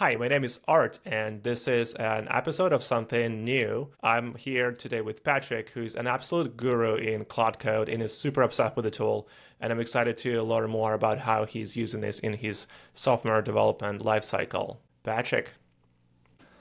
Hi, my name is Art, and this is an episode of something new. I'm here today with Patrick, who's an absolute guru in Claude Code and is super obsessed with the tool. And I'm excited to learn more about how he's using this in his software development lifecycle. Patrick.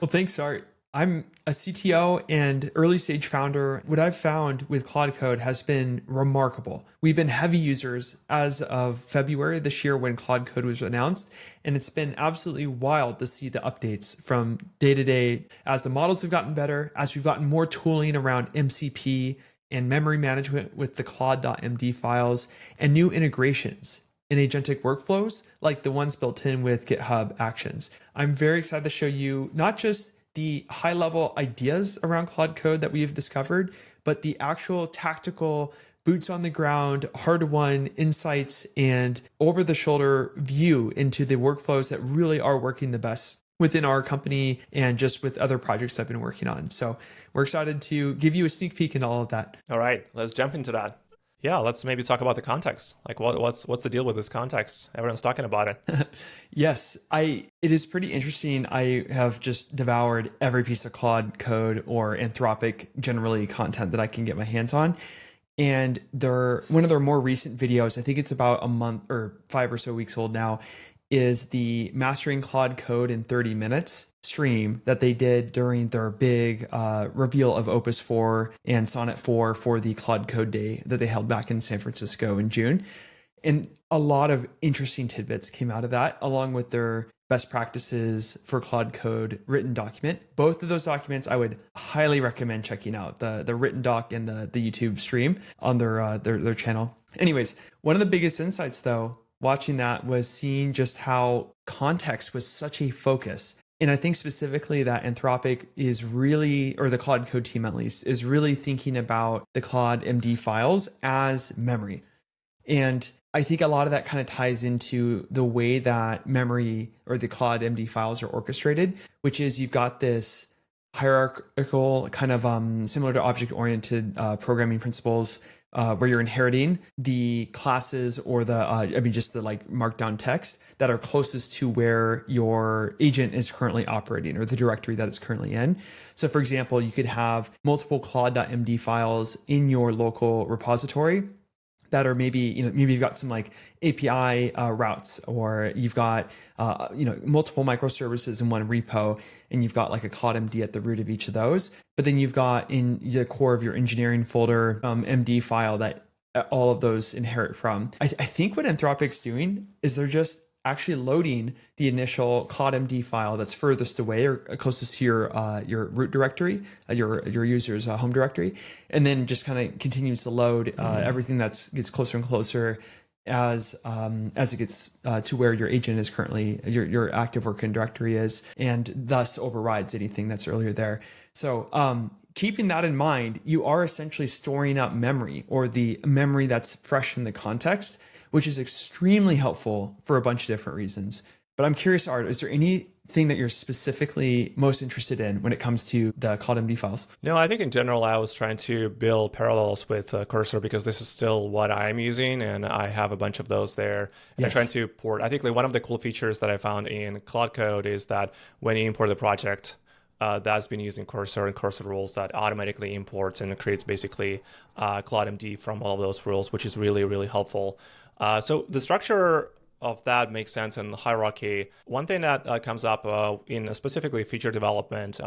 Well, thanks, Art. I'm a CTO and early stage founder. What I've found with Claude Code has been remarkable. We've been heavy users as of February this year when Claude Code was announced, and it's been absolutely wild to see the updates from day to day as the models have gotten better, as we've gotten more tooling around MCP and memory management with the Claude.md files, and new integrations in agentic workflows like the ones built in with GitHub Actions. I'm very excited to show you not just the high level ideas around Claude Code that we have discovered, but the actual tactical boots on the ground, hard won insights and over the shoulder view into the workflows that really are working the best within our company and just with other projects I've been working on. So we're excited to give you a sneak peek into all of that. All right, let's jump into that. Yeah, let's maybe talk about the context. Like what's the deal with this context? Everyone's talking about it. Yes, it is pretty interesting. I have just devoured every piece of Claude Code or Anthropic generally content that I can get my hands on. And one of their more recent videos, I think it's about a month or 5 or so weeks old now, is the Mastering Claude Code in 30 Minutes stream that they did during their big reveal of Opus 4 and Sonnet 4 for the Claude Code Day that they held back in San Francisco in June. And a lot of interesting tidbits came out of that, along with their best practices for Claude Code written document. Both of those documents I would highly recommend checking out, the written doc and the YouTube stream on their channel. Anyways, one of the biggest insights though, watching that was seeing just how context was such a focus. And I think specifically that Anthropic is really, or the Claude Code team at least, is really thinking about the Claude.md files as memory. And I think a lot of that kind of ties into the way that memory or the Claude.md files are orchestrated, which is you've got this hierarchical kind of similar to object-oriented programming principles where you're inheriting the classes or just the like markdown text that are closest to where your agent is currently operating or the directory that it's currently in. So for example, you could have multiple Claude.md files in your local repository that are maybe you've got some like API routes, or you've got multiple microservices in one repo, and you've got like a Claude.md at the root of each of those. But then you've got in the core of your engineering folder MD file that all of those inherit from. I think what Anthropic's doing is they're just actually loading the initial Claude.md file that's furthest away or closest to your root directory, your user's home directory, and then just kind of continues to load everything that gets closer and closer as it gets to where your agent is currently, your active working directory is, and thus overrides anything that's earlier there. So keeping that in mind, you are essentially storing up memory, or the memory that's fresh in the context, which is extremely helpful for a bunch of different reasons. But I'm curious, Art, is there anything that you're specifically most interested in when it comes to the Claude.md files? No, I think in general, I was trying to build parallels with Cursor because this is still what I'm using, and I have a bunch of those there. And I'm trying to port. I think like one of the cool features that I found in Claude Code is that when you import the project, that's been using Cursor and Cursor rules that automatically imports and creates basically Claude.md from all of those rules, which is really, really helpful. So the structure of that makes sense in the hierarchy. One thing that comes up in specifically feature development,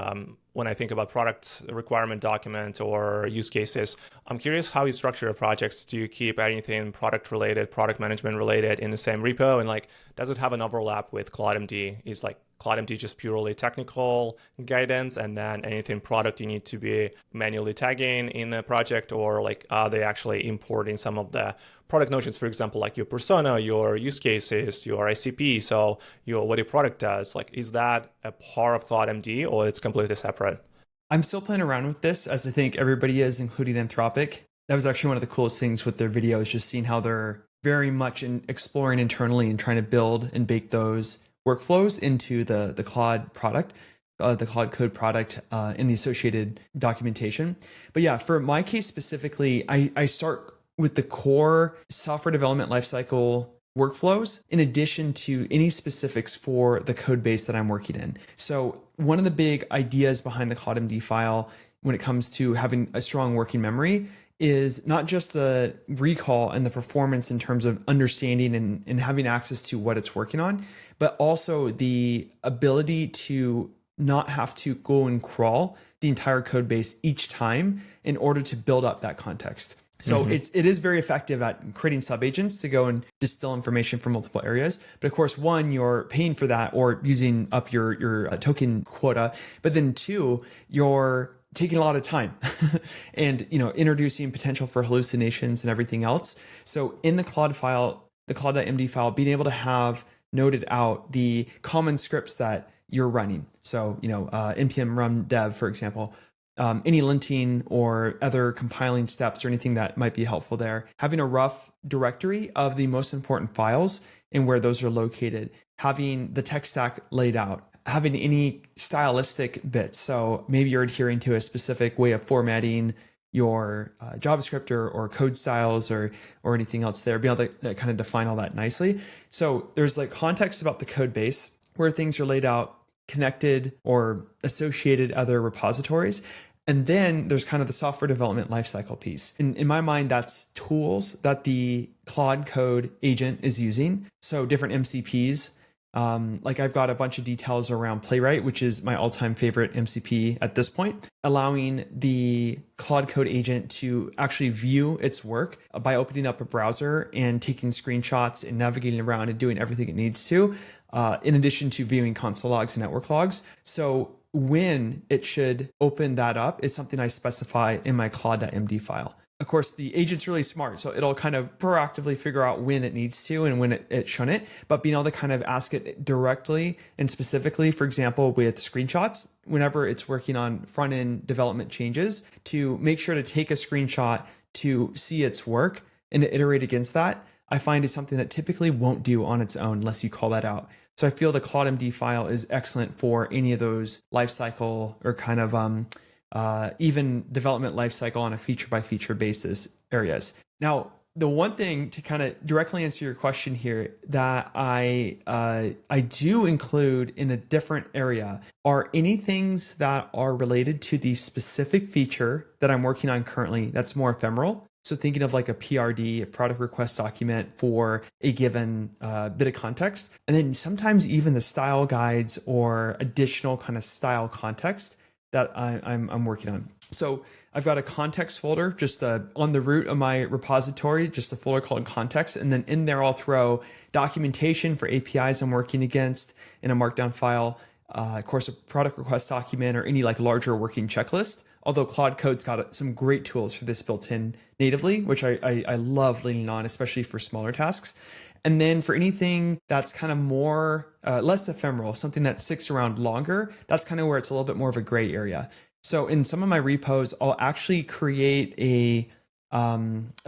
when I think about product requirement document or use cases, I'm curious how you structure your projects. Do you keep anything product related, product management related in the same repo? And like, does it have an overlap with Claude.md? Is like Claude.md just purely technical guidance, and then anything product you need to be manually tagging in the project, or like are they actually importing some of the product notions, for example, like your persona, your use cases, your ICP, so what your product does? Like, is that a part of Claude.md or it's completely separate? I'm still playing around with this, as I think everybody is, including Anthropic. That was actually one of the coolest things with their videos, just seeing how they're very much exploring internally and trying to build and bake those workflows into the Claude product, the Claude Code product, in the associated documentation. But yeah, for my case specifically, I start with the core software development lifecycle workflows in addition to any specifics for the code base that I'm working in. So one of the big ideas behind the Claude.md file when it comes to having a strong working memory is not just the recall and the performance in terms of understanding and having access to what it's working on, but also the ability to not have to go and crawl the entire code base each time in order to build up that context. So it is very effective at creating subagents to go and distill information from multiple areas. But of course, one, you're paying for that or using up your token quota. But then two, you're taking a lot of time and introducing potential for hallucinations and everything else. So in the Claude file, the Claude.md file, being able to have noted out the common scripts that you're running. So, npm run dev, for example, any linting or other compiling steps or anything that might be helpful there. Having a rough directory of the most important files and where those are located. Having the tech stack laid out. Having any stylistic bits. So maybe you're adhering to a specific way of formatting your JavaScript or code styles or anything else there. Be able to kind of define all that nicely. So there's like context about the code base where things are laid out, connected or associated other repositories. And then there's kind of the software development lifecycle piece. In my mind, that's tools that the Claude Code agent is using. So different MCPs. Like I've got a bunch of details around Playwright, which is my all-time favorite MCP at this point, allowing the Claude Code agent to actually view its work by opening up a browser and taking screenshots and navigating around and doing everything it needs to, in addition to viewing console logs and network logs. So when it should open that up is something I specify in my Claude.md file. Of course, the agent's really smart, so it'll kind of proactively figure out when it needs to and when it shouldn't, but being able to kind of ask it directly and specifically, for example, with screenshots, whenever it's working on front-end development changes, to make sure to take a screenshot to see its work and to iterate against that, I find is something that typically won't do on its own unless you call that out. So I feel the Claude.md file is excellent for any of those lifecycle or kind of even development lifecycle on a feature by feature basis areas. Now, the one thing to kind of directly answer your question here that I do include in a different area are any things that are related to the specific feature that I'm working on currently that's more ephemeral. So thinking of like a PRD, a product request document for a given bit of context. And then sometimes even the style guides or additional kind of style context that I'm working on. So I've got a context folder just on the root of my repository, just a folder called context. And then in there, I'll throw documentation for APIs I'm working against in a markdown file, of course, a product request document or any like larger working checklist. Although Claude Code's got some great tools for this built in natively, which I love leaning on, especially for smaller tasks. And then for anything that's kind of more, less ephemeral, something that sticks around longer, that's kind of where it's a little bit more of a gray area. So in some of my repos, I'll actually create a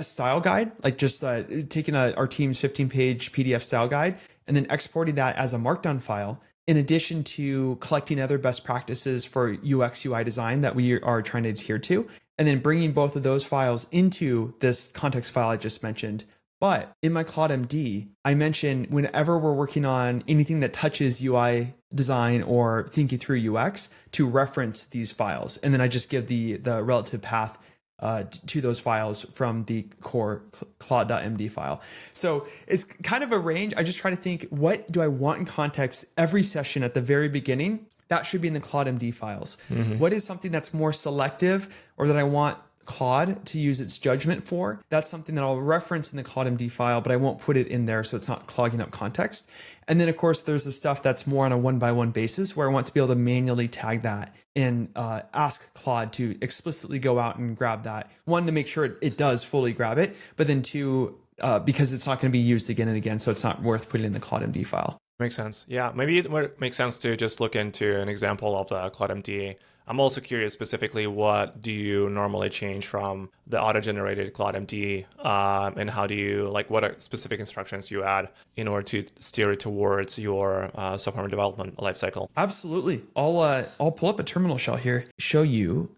style guide, like just taking our team's 15-page PDF style guide and then exporting that as a markdown file, in addition to collecting other best practices for UX UI design that we are trying to adhere to, and then bringing both of those files into this context file I just mentioned. But in my Claude.md, I mentioned whenever we're working on anything that touches UI design or thinking through UX to reference these files. And then I just give the relative path to those files from the core Claude.md file. So it's kind of a range. I just try to think, what do I want in context every session at the very beginning? That should be in the Claude.md files. Mm-hmm. What is something that's more selective or that I want Claude to use its judgment for? That's something that I'll reference in the Claude.md file, but I won't put it in there so it's not clogging up context. And then, of course, there's the stuff that's more on a one-by-one basis where I want to be able to manually tag that and ask Claude to explicitly go out and grab that. One, to make sure it does fully grab it, but then two, because it's not going to be used again and again, so it's not worth putting in the Claude.md file. Makes sense. Yeah, maybe it makes sense to just look into an example of the Claude.md. I'm also curious specifically, what do you normally change from the auto-generated Claude.md, and how do you, like, what are specific instructions you add in order to steer it towards your software development lifecycle? Absolutely. I'll pull up a terminal shell here, show you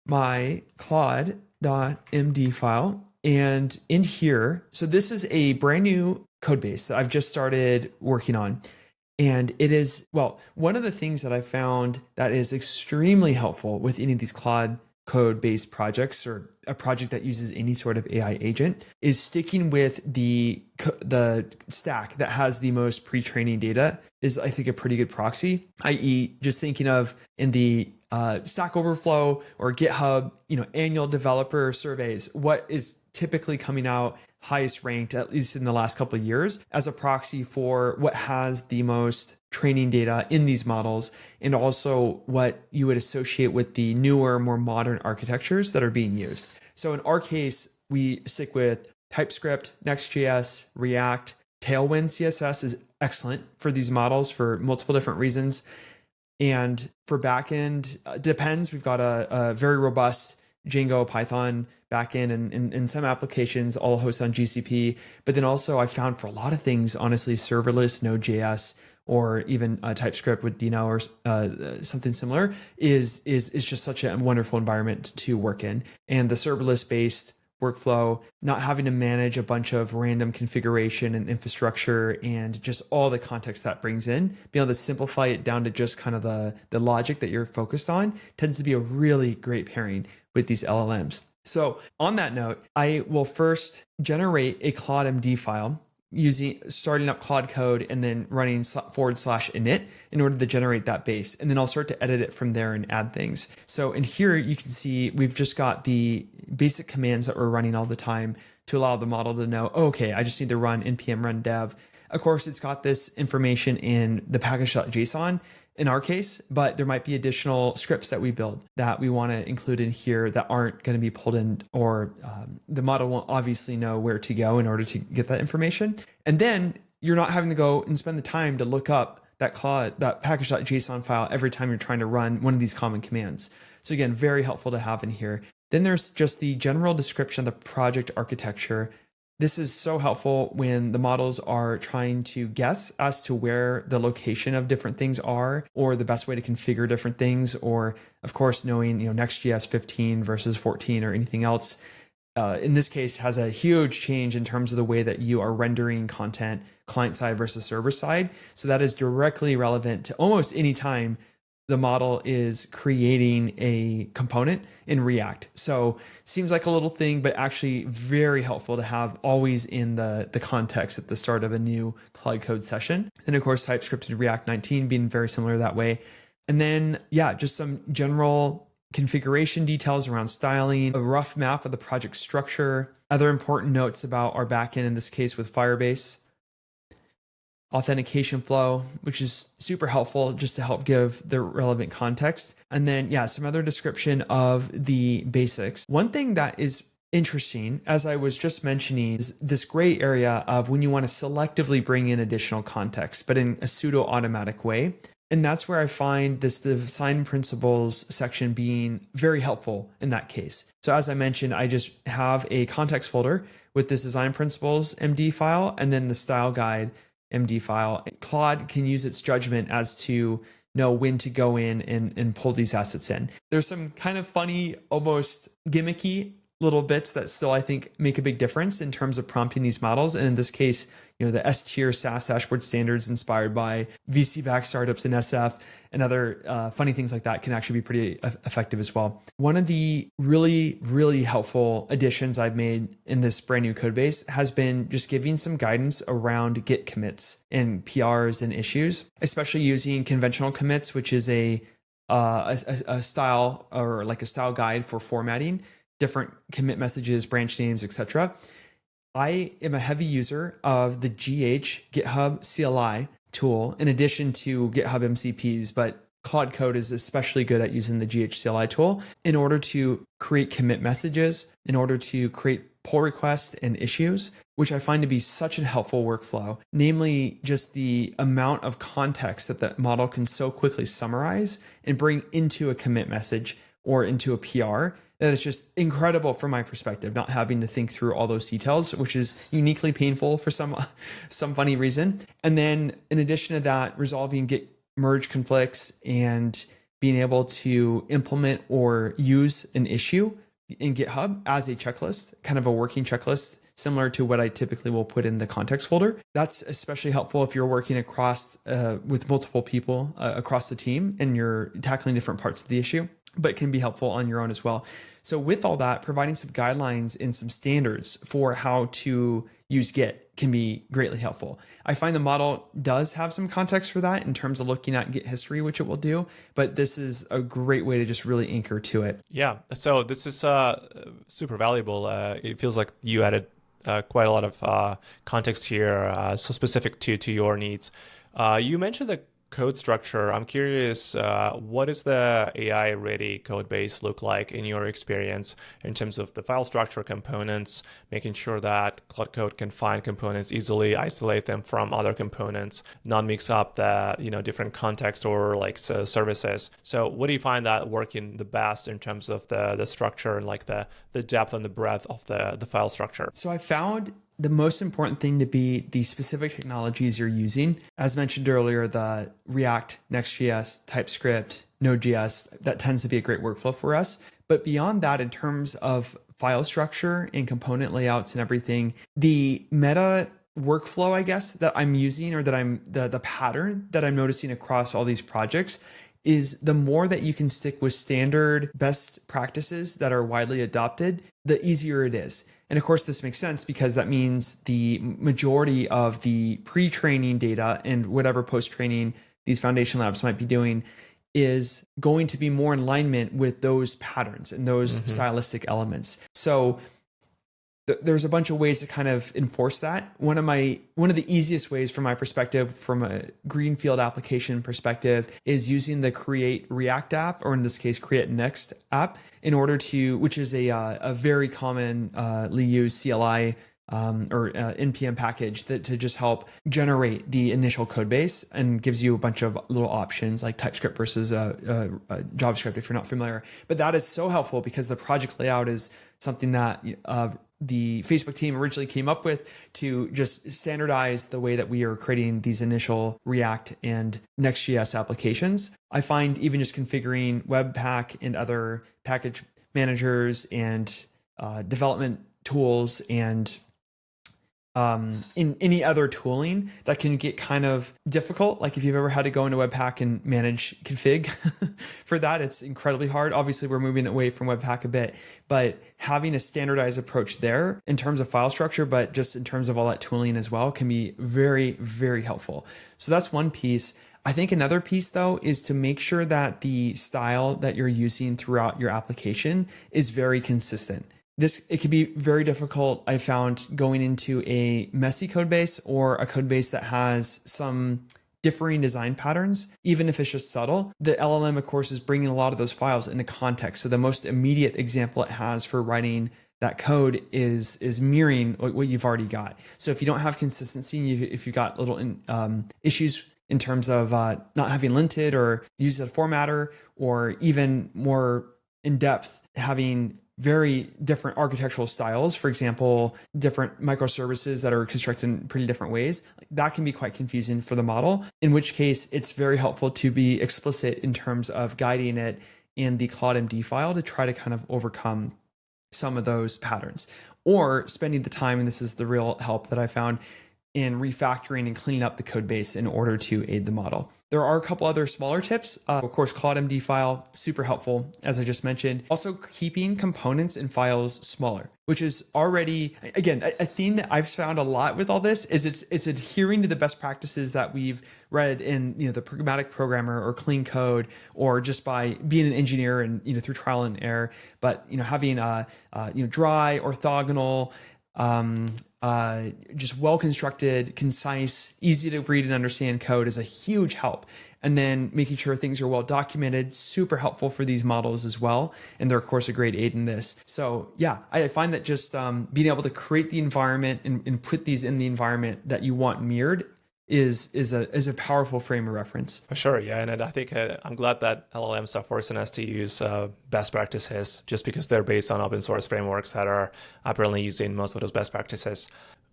my Claude.md file. And in here, so this is a brand new code base that I've just started working on. And it is, well, one of the things that I found that is extremely helpful with any of these Claude Code based projects or a project that uses any sort of AI agent is sticking with the stack that has the most pre-training data is, I think, a pretty good proxy, i.e. just thinking of in the Stack Overflow or GitHub, annual developer surveys, what is typically coming out highest ranked, at least in the last couple of years, as a proxy for what has the most training data in these models, and also what you would associate with the newer, more modern architectures that are being used. So in our case, we stick with TypeScript, Next.js, React. Tailwind CSS is excellent for these models for multiple different reasons. And for backend, depends. We've got a very robust Django, Python backend, and in some applications, all hosted on GCP. But then also, I found for a lot of things, honestly, serverless, Node.js, or even TypeScript with Dino or something similar is just such a wonderful environment to work in. And the serverless based workflow, not having to manage a bunch of random configuration and infrastructure and just all the context that brings in, being able to simplify it down to just kind of the logic that you're focused on tends to be a really great pairing with these LLMs. So on that note, I will first generate a Claude.md file starting up Claude Code and then running /init in order to generate that base. And then I'll start to edit it from there and add things. So in here, you can see we've just got the basic commands that we're running all the time to allow the model to know, okay, I just need to run npm run dev. Of course, it's got this information in the package.json in our case, but there might be additional scripts that we build that we want to include in here that aren't going to be pulled in, or the model won't obviously know where to go in order to get that information. And then you're not having to go and spend the time to look up that package.json file every time you're trying to run one of these common commands. So again, very helpful to have in here. Then there's just the general description of the project architecture. This is so helpful when the models are trying to guess as to where the location of different things are, or the best way to configure different things, or of course, knowing, Next.js 15 versus 14 or anything else. In this case, has a huge change in terms of the way that you are rendering content client side versus server side. So that is directly relevant to almost any time the model is creating a component in React. So seems like a little thing, but actually very helpful to have always in the context at the start of a new Claude Code session. And of course, TypeScript and React 19 being very similar that way. And then, just some general configuration details around styling, a rough map of the project structure, other important notes about our backend, in this case with Firebase, authentication flow, which is super helpful just to help give the relevant context. And then, some other description of the basics. One thing that is interesting, as I was just mentioning, is this gray area of when you want to selectively bring in additional context, but in a pseudo-automatic way. And that's where I find this design principles section being very helpful in that case. So as I mentioned, I just have a context folder with this design principles MD file and then the style guide MD file. Claude can use its judgment as to know when to go in and pull these assets in. There's some kind of funny, almost gimmicky little bits that still, I think, make a big difference in terms of prompting these models. And in this case, the S-tier SaaS dashboard standards inspired by VC-backed startups in SF and other funny things like that can actually be pretty effective as well. One of the really, really helpful additions I've made in this brand new code base has been just giving some guidance around Git commits and PRs and issues, especially using conventional commits, which is a style, or like a style guide for formatting different commit messages, branch names, etc. I am a heavy user of the GitHub CLI tool in addition to GitHub MCPs, but Claude Code is especially good at using the CLI tool in order to create commit messages, in order to create pull requests and issues, which I find to be such a helpful workflow, namely just the amount of context that the model can so quickly summarize and bring into a commit message or into a PR. That is just incredible from my perspective, not having to think through all those details, which is uniquely painful for some funny reason. And then in addition to that, resolving Git merge conflicts and being able to implement or use an issue in GitHub as a checklist, kind of a working checklist, similar to what I typically will put in the context folder. That's especially helpful if you're working across with multiple people across the team and you're tackling different parts of the issue, but can be helpful on your own as well. So with all that, providing some guidelines and some standards for how to use Git can be greatly helpful. I find the model does have some context for that in terms of looking at Git history, which it will do, but this is a great way to just really anchor to it. Yeah, so this is super valuable. It feels like you added quite a lot of context here, so specific to your needs. You mentioned the code structure. I'm curious, what does the AI-ready code base look like in your experience in terms of the file structure components, making sure that Claude Code can find components easily, isolate them from other components, not mix up the different context or services. So what do you find that working the best in terms of the structure and like the depth and the breadth of the file structure? So I found the most important thing to be the specific technologies you're using. As mentioned earlier, the React, Next.js, TypeScript, Node.js, that tends to be a great workflow for us. But beyond that, in terms of file structure and component layouts and everything, the meta workflow, I guess, that I'm using, or that I'm the pattern that I'm noticing across all these projects, is the more that you can stick with standard best practices that are widely adopted, the easier it is. And of course, this makes sense because that means the majority of the pre-training data and whatever post-training these foundation labs might be doing is going to be more in alignment with those patterns and those stylistic elements. So there's a bunch of ways to kind of enforce that. One of the easiest ways from my perspective, from a greenfield application perspective, is using the Create React app, or in this case, Create Next app, in order to, which is a very commonly used CLI or NPM package that to just help generate the initial code base and gives you a bunch of little options like TypeScript versus JavaScript if you're not familiar. But that is so helpful because the project layout is something that the Facebook team originally came up with to just standardize the way that we are creating these initial React and Next.js applications. I find even just configuring Webpack and other package managers and development tools and in any other tooling that can get kind of difficult. Like if you've ever had to go into Webpack and manage config for that, it's incredibly hard. Obviously, we're moving away from Webpack a bit, but having a standardized approach there in terms of file structure, but just in terms of all that tooling as well, can be very, very helpful. So that's one piece. I think another piece, though, is to make sure that the style that you're using throughout your application is very consistent. It can be very difficult, I found, going into a messy code base or a code base that has some differing design patterns, even if it's just subtle. The LLM, of course, is bringing a lot of those files into context. So the most immediate example it has for writing that code is mirroring what you've already got. So if you don't have consistency, if you've got little issues in terms of not having linted or used as a formatter, or even more in depth, having very different architectural styles, for example, different microservices that are constructed in pretty different ways, that can be quite confusing for the model, in which case it's very helpful to be explicit in terms of guiding it in the Claude.md file to try to kind of overcome some of those patterns, or spending the time, and this is the real help that I found, in refactoring and cleaning up the code base in order to aid the model. There are a couple other smaller tips. Of course, Claude.md file, super helpful, as I just mentioned. Also, keeping components and files smaller, which is already, again, a theme that I've found a lot with all this is it's adhering to the best practices that we've read in the Pragmatic Programmer or Clean Code, or just by being an engineer and through trial and error. But having dry, orthogonal, just well-constructed, concise, easy to read and understand code is a huge help. And then making sure things are well documented, super helpful for these models as well. And they're, of course, a great aid in this. So yeah, I find that just being able to create the environment and put these in the environment that you want mirrored is a powerful frame of reference. For sure, yeah. And I think I'm glad that LLMs are forcing us to use best practices, just because they're based on open source frameworks that are apparently using most of those best practices.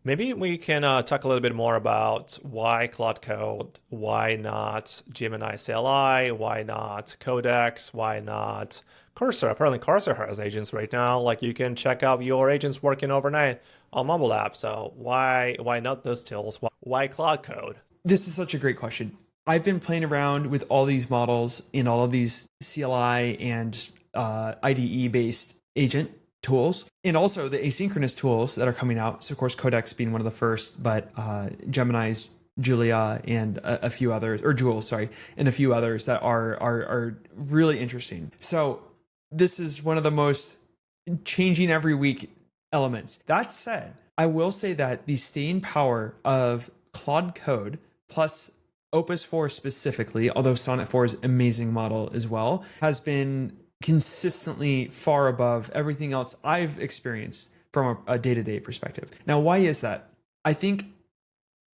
Maybe we can talk a little bit more about why Claude Code, why not Gemini CLI, why not Codex, why not Cursor, apparently Cursor has agents right now. Like you can check out your agents working overnight on mobile apps. So why not those tools? Why Claude Code? This is such a great question. I've been playing around with all these models in all of these CLI and IDE based agent tools, and also the asynchronous tools that are coming out. So of course, Codex being one of the first, but Gemini's Julia and a few others, or Jules, sorry, and a few others that are really interesting. So this is one of the most changing every week elements. That said, I will say that the staying power of Claude Code plus Opus 4 specifically, although Sonnet 4's amazing model as well, has been consistently far above everything else I've experienced from a day-to-day perspective. Now, why is that? I think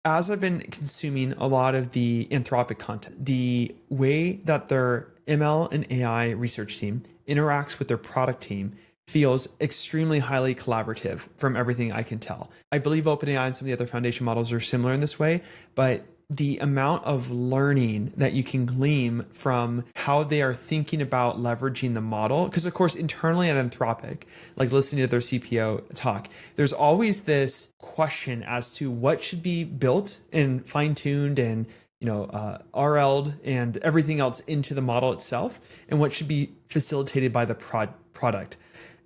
as I've been consuming a lot of the Anthropic content, the way that their ML and AI research team interacts with their product team feels extremely highly collaborative from everything I can tell. I believe OpenAI and some of the other foundation models are similar in this way, but the amount of learning that you can glean from how they are thinking about leveraging the model, because of course internally at Anthropic, like listening to their CPO talk, there's always this question as to what should be built and fine-tuned and RL'd and everything else into the model itself, and what should be facilitated by the product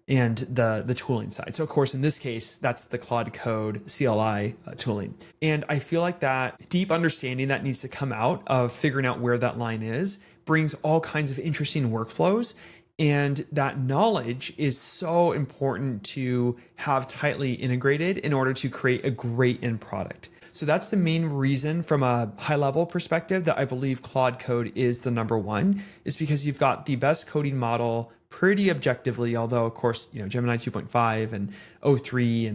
and the tooling side. So of course, in this case, that's the Claude Code CLI tooling. And I feel like that deep understanding that needs to come out of figuring out where that line is brings all kinds of interesting workflows. And that knowledge is so important to have tightly integrated in order to create a great end product. So that's the main reason from a high level perspective that I believe Claude Code is the number one, is because you've got the best coding model pretty objectively, although of course, Gemini 2.5 and O3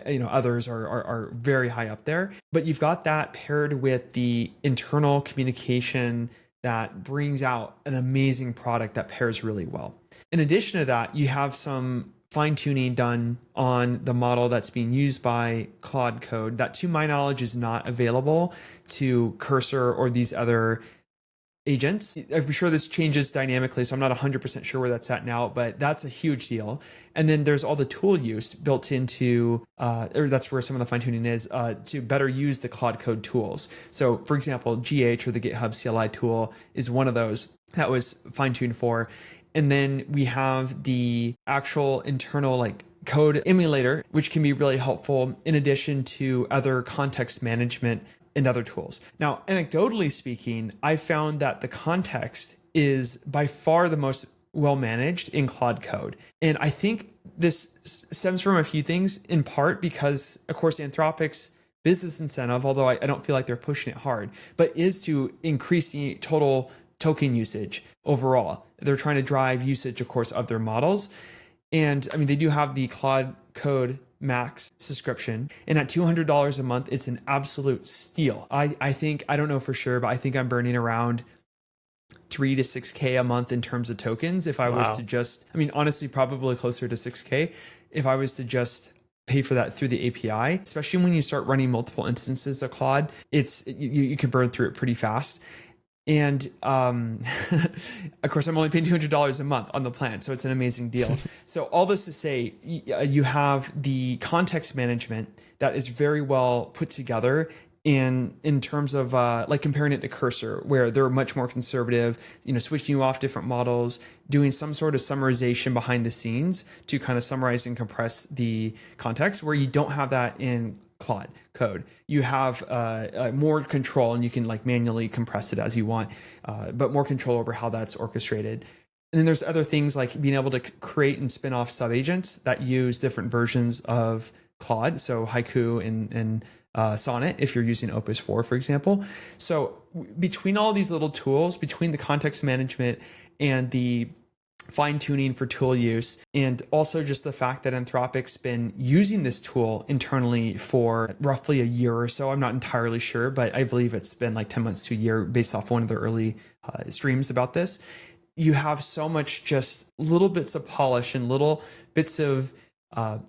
and others are very high up there. But you've got that paired with the internal communication that brings out an amazing product that pairs really well. In addition to that, you have some fine-tuning done on the model that's being used by Claude Code that, to my knowledge, is not available to Cursor or these other agents. I'm sure this changes dynamically, so I'm not 100% sure where that's at now, but that's a huge deal. And then there's all the tool use built into, or that's where some of the fine-tuning is, to better use the Claude Code tools. So for example, GH, or the GitHub CLI tool, is one of those that was fine-tuned for. And then we have the actual internal code emulator, which can be really helpful in addition to other context management and other tools. Now, anecdotally speaking, I found that the context is by far the most well managed in Claude Code. And I think this stems from a few things, in part because, of course, Anthropic's business incentive, although I don't feel like they're pushing it hard, but is to increase the total token usage overall. They're trying to drive usage, of course, of their models. And I mean, they do have the Claude Code Max subscription, and at $200 a month, it's an absolute steal. I think, I don't know for sure, but I think I'm burning around 3 to 6K a month in terms of tokens. If I was to just, honestly, probably closer to 6K if I was to just pay for that through the API, especially when you start running multiple instances of Claude, you can burn through it pretty fast. And of course, I'm only paying $200 a month on the plan, so it's an amazing deal. So all this to say, you have the context management that is very well put together in terms of comparing it to Cursor, where they're much more conservative, switching you off different models, doing some sort of summarization behind the scenes to kind of summarize and compress the context, where you don't have that in Claude Code. You have more control, and you can manually compress it as you want, but more control over how that's orchestrated. And then there's other things like being able to create and spin off subagents that use different versions of Claude, so Haiku and Sonnet if you're using Opus 4, for example. So between all these little tools, between the context management and the fine-tuning for tool use, and also just the fact that Anthropic's been using this tool internally for roughly a year or so. I'm not entirely sure, but I believe it's been 10 months to a year based off one of their early streams about this. You have so much just little bits of polish and little bits of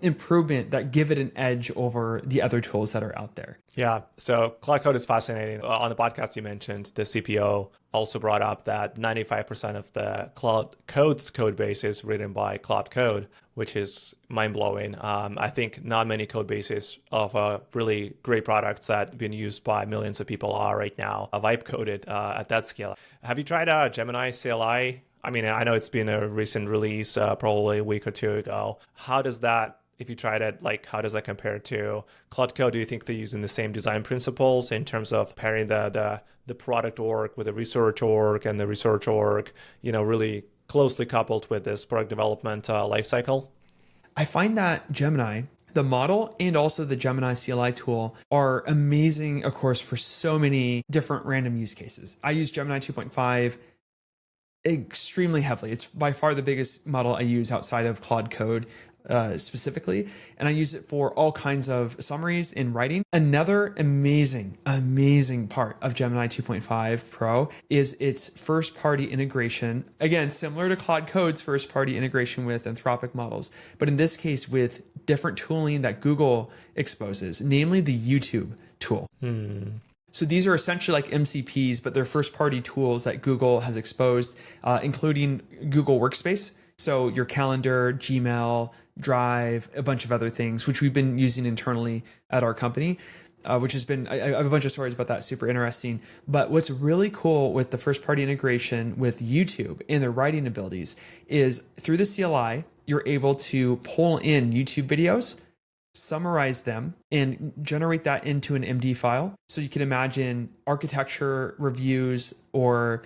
improvement that give it an edge over the other tools that are out there. Yeah, so Claude Code is fascinating. On the podcast you mentioned, the CPO also brought up that 95% of the Claude Code's code base is written by Claude Code, which is mind-blowing. I think not many code bases of really great products that have been used by millions of people are right now vibe coded at that scale. Have you tried Gemini CLI? I mean, I know it's been a recent release, probably a week or two ago. How does that, if you tried it, like how does that compare to Claude Code? Do you think they're using the same design principles in terms of pairing the product org with the research org and the research org, really closely coupled with this product development lifecycle? I find that Gemini, the model, and also the Gemini CLI tool are amazing, of course, for so many different random use cases. I use Gemini 2.5 extremely heavily. It's by far the biggest model I use outside of Claude Code specifically, and I use it for all kinds of summaries in writing. Another amazing part of Gemini 2.5 Pro is its first-party integration. Again, similar to Claude Code's first-party integration with Anthropic models, but in this case with different tooling that Google exposes, namely the YouTube tool. So these are essentially like MCPs, but they're first-party tools that Google has exposed, including Google Workspace. So your calendar, Gmail, Drive, a bunch of other things, which we've been using internally at our company, which has been, I have a bunch of stories about that, super interesting. But what's really cool with the first-party integration with YouTube and their writing abilities is through the CLI, you're able to pull in YouTube videos, summarize them, and generate that into an MD file. So you can imagine architecture reviews or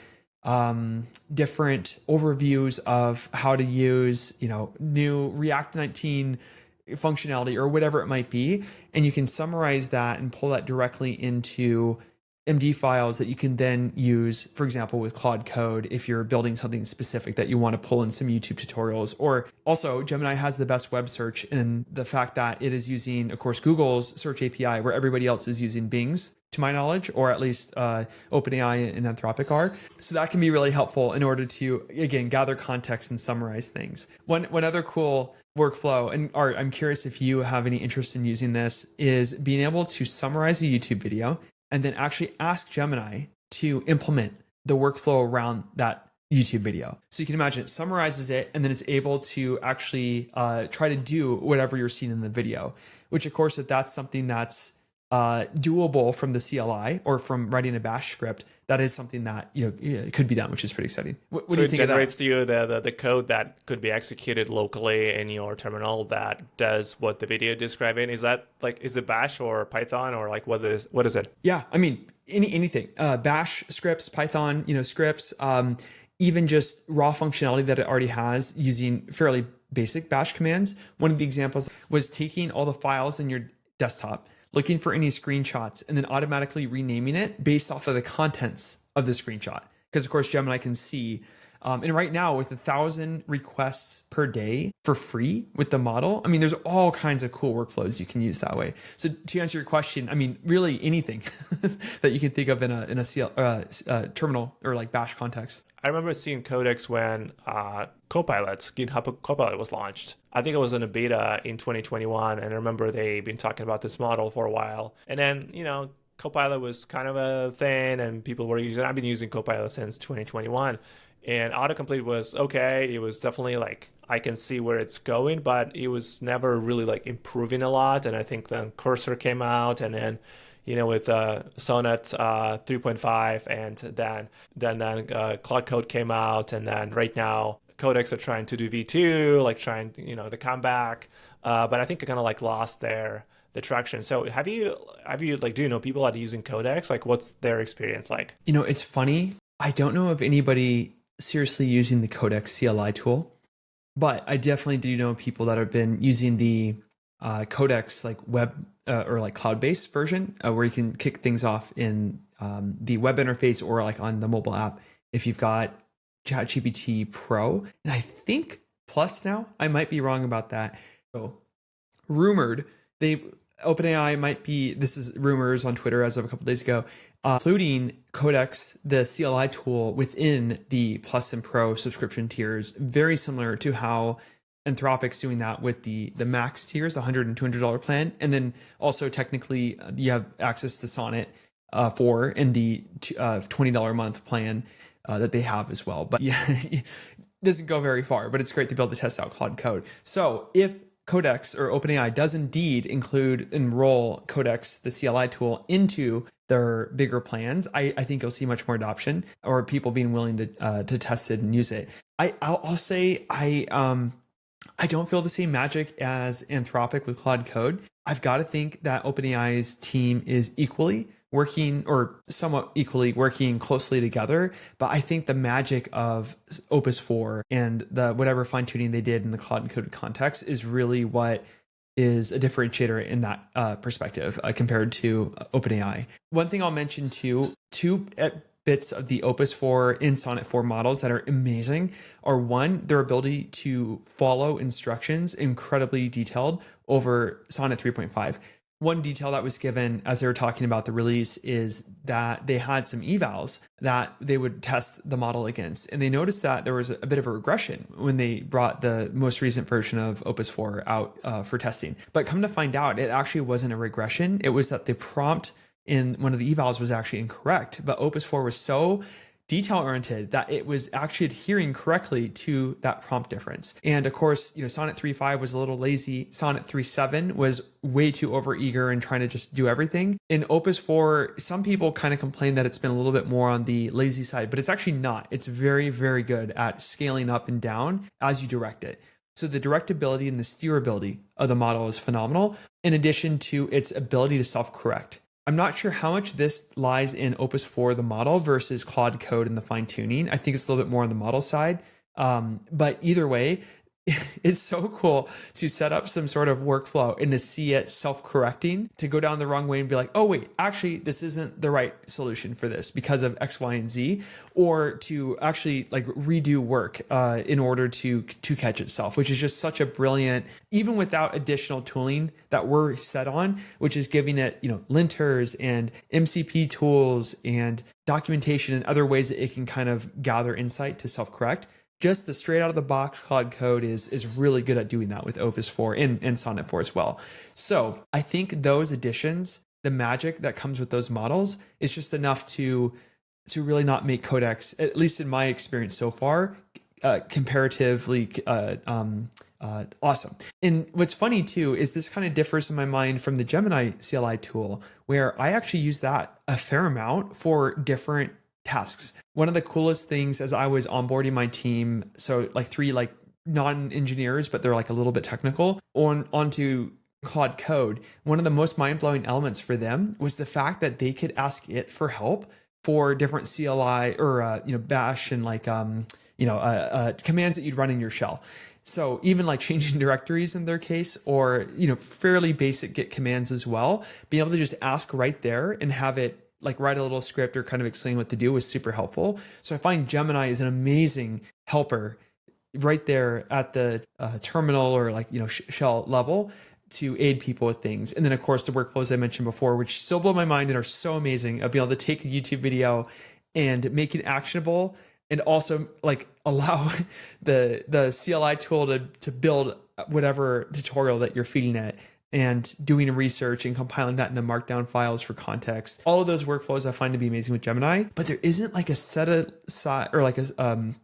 different overviews of how to use, new React 19 functionality or whatever it might be. And you can summarize that and pull that directly into MD files that you can then use, for example, with Claude Code, if you're building something specific that you want to pull in some YouTube tutorials. Or also, Gemini has the best web search in the fact that it is using, of course, Google's search API, where everybody else is using Bing's, to my knowledge, or at least OpenAI and Anthropic are. So that can be really helpful in order to, again, gather context and summarize things. One other cool workflow, and Art, I'm curious if you have any interest in using this, is being able to summarize a YouTube video and then actually ask Gemini to implement the workflow around that YouTube video. So you can imagine it summarizes it, and then it's able to actually try to do whatever you're seeing in the video, which of course, if that's something that's doable from the CLI or from writing a bash script, that is something that could be done, which is pretty exciting. What do you think of that? So it generates to you the code that could be executed locally in your terminal that does what the video describing. Is that is it Bash or Python, or what is it? Yeah, I mean anything. Bash scripts, Python, scripts, even just raw functionality that it already has using fairly basic Bash commands. One of the examples was taking all the files in your desktop, looking for any screenshots, and then automatically renaming it based off of the contents of the screenshot. Because of course, Gemini can see. And right now with 1,000 requests per day for free with the model, I mean, there's all kinds of cool workflows you can use that way. So to answer your question, I mean, really anything that you can think of in a terminal or like Bash context. I remember seeing Codex when Copilot, GitHub Copilot was launched. I think it was in a beta in 2021. And I remember they've been talking about this model for a while. And then, Copilot was kind of a thing and people were using it. I've been using Copilot since 2021. And autocomplete was okay. It was definitely I can see where it's going, but it was never really improving a lot. And I think then Cursor came out, and then with Sonnet 3.5, and then Claude Code came out, and then right now Codex are trying to do V2, trying the comeback. But I think I kind of lost the traction. So have you do you know people that are using Codex? What's their experience like? It's funny. I don't know of anybody seriously using the Codex CLI tool, but I definitely do know people that have been using the Codex web or cloud-based version where you can kick things off in the web interface or on the mobile app if you've got ChatGPT Pro, and I think Plus now. I might be wrong about that. So rumored OpenAI might be, this is rumors on Twitter as of a couple days ago, including Codex, the CLI tool within the Plus and Pro subscription tiers, very similar to how Anthropic's doing that with the max tiers, $100 and $200 plan. And then also technically you have access to Sonnet 4 in the $20 a month plan that they have as well. But yeah, it doesn't go very far, but it's great to be able to test out Claude Code. So if Codex or OpenAI does indeed enroll Codex, the CLI tool, into their bigger plans, I think you'll see much more adoption or people being willing to test it and use it. I'll say I don't feel the same magic as Anthropic with Claude Code. I've got to think that OpenAI's team is equally working or somewhat equally working closely together. But I think the magic of Opus 4 and the whatever fine tuning they did in the Claude Code context is really what is a differentiator in that perspective compared to OpenAI. One thing I'll mention too, two bits of the Opus 4 in Sonnet 4 models that are amazing are one, their ability to follow instructions incredibly detailed over Sonnet 3.5. One detail that was given as they were talking about the release is that they had some evals that they would test the model against. And they noticed that there was a bit of a regression when they brought the most recent version of Opus 4 out for testing. But come to find out, it actually wasn't a regression. It was that the prompt in one of the evals was actually incorrect. But Opus 4 was so detail-oriented that it was actually adhering correctly to that prompt difference. And of course, Sonnet 3.5 was a little lazy. Sonnet 3.7 was way too overeager and trying to just do everything. In Opus 4, some people kind of complain that it's been a little bit more on the lazy side, but it's actually not. It's very, very good at scaling up and down as you direct it. So the directability and the steerability of the model is phenomenal, in addition to its ability to self-correct. I'm not sure how much this lies in Opus 4, the model, versus Claude Code and the fine tuning. I think it's a little bit more on the model side. But either way, it's so cool to set up some sort of workflow and to see it self-correcting, to go down the wrong way and be like, oh, wait, actually, this isn't the right solution for this because of X, Y, and Z, or to actually like redo work in order to catch itself, which is just such a brilliant, even without additional tooling that we're set on, which is giving it, linters and MCP tools and documentation and other ways that it can kind of gather insight to self-correct. Just the straight out of the box Claude Code is really good at doing that with Opus 4 and Sonnet 4 as well. So I think those additions, the magic that comes with those models is just enough to really not make Codex, at least in my experience so far, comparatively awesome. And what's funny too is this kind of differs in my mind from the Gemini CLI tool, where I actually use that a fair amount for different tasks. One of the coolest things as I was onboarding my team, so like 3 non-engineers, but they're like a little bit technical, onto Claude Code, one of the most mind-blowing elements for them was the fact that they could ask it for help for different CLI or bash and commands that you'd run in your shell. So even like changing directories in their case, or fairly basic Git commands as well, being able to just ask right there and have it like write a little script or kind of explain what to do was super helpful. So I find Gemini is an amazing helper right there at the terminal or shell level to aid people with things. And then of course the workflows I mentioned before, which still blow my mind and are so amazing, of being able to take a YouTube video and make it actionable, and also like allow the CLI tool to build whatever tutorial that you're feeding it, and doing research and compiling that into markdown files for context. All of those workflows I find to be amazing with Gemini, but there isn't like a set aside or like a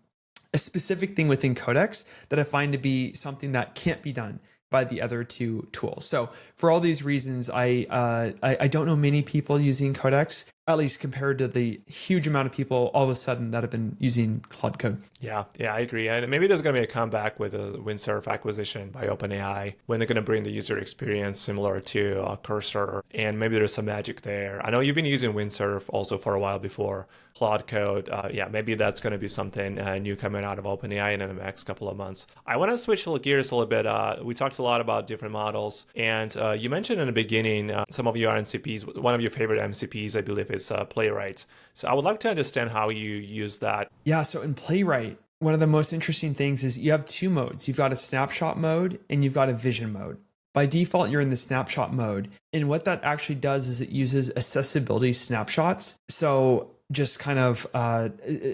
specific thing within Codex that I find to be something that can't be done by the other two tools. So for all these reasons, I don't know many people using Codex, at least compared to the huge amount of people all of a sudden that have been using Claude Code. Yeah, I agree. And maybe there's going to be a comeback with a Windsurf acquisition by OpenAI when they're going to bring the user experience similar to Cursor, and maybe there's some magic there. I know you've been using Windsurf also for a while before Claude Code. Maybe that's going to be something new coming out of OpenAI in the next couple of months. I want to switch gears a little bit. We talked a lot about different models, and you mentioned in the beginning some of your MCPs. One of your favorite MCPs, I believe, is Playwright. So I would like to understand how you use that. Yeah, so in Playwright, one of the most interesting things is you have 2 modes. You've got a snapshot mode and you've got a vision mode. By default, you're in the snapshot mode. And what that actually does is it uses accessibility snapshots. So just kind of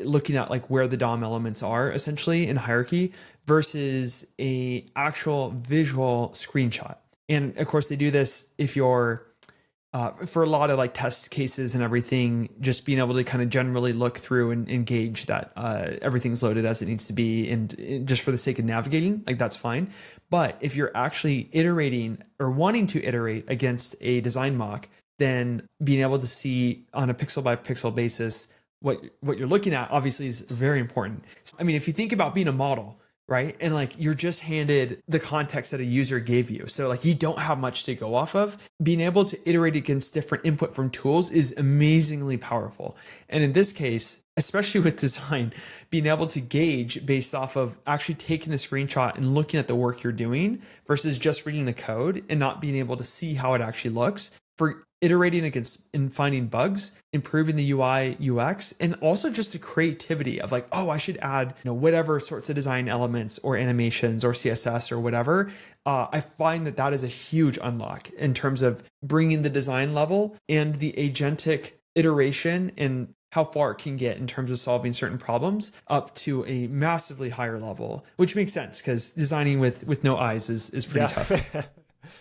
looking at like where the DOM elements are essentially in hierarchy versus a actual visual screenshot. And of course, they do this if you're for a lot of like test cases and everything, just being able to kind of generally look through and gauge that everything's loaded as it needs to be, and just for the sake of navigating, like that's fine. But if you're actually iterating or wanting to iterate against a design mock, then being able to see on a pixel by pixel basis what you're looking at obviously is very important. I mean, if you think about being a model, right? And like you're just handed the context that a user gave you. So like you don't have much to go off of. Being able to iterate against different input from tools is amazingly powerful. And in this case, especially with design, being able to gauge based off of actually taking a screenshot and looking at the work you're doing versus just reading the code and not being able to see how it actually looks, for iterating against and finding bugs, improving the UI, UX, and also just the creativity of like, oh, I should add, whatever sorts of design elements or animations or CSS or whatever. I find that is a huge unlock in terms of bringing the design level and the agentic iteration and how far it can get in terms of solving certain problems up to a massively higher level, which makes sense because designing with no eyes is pretty tough.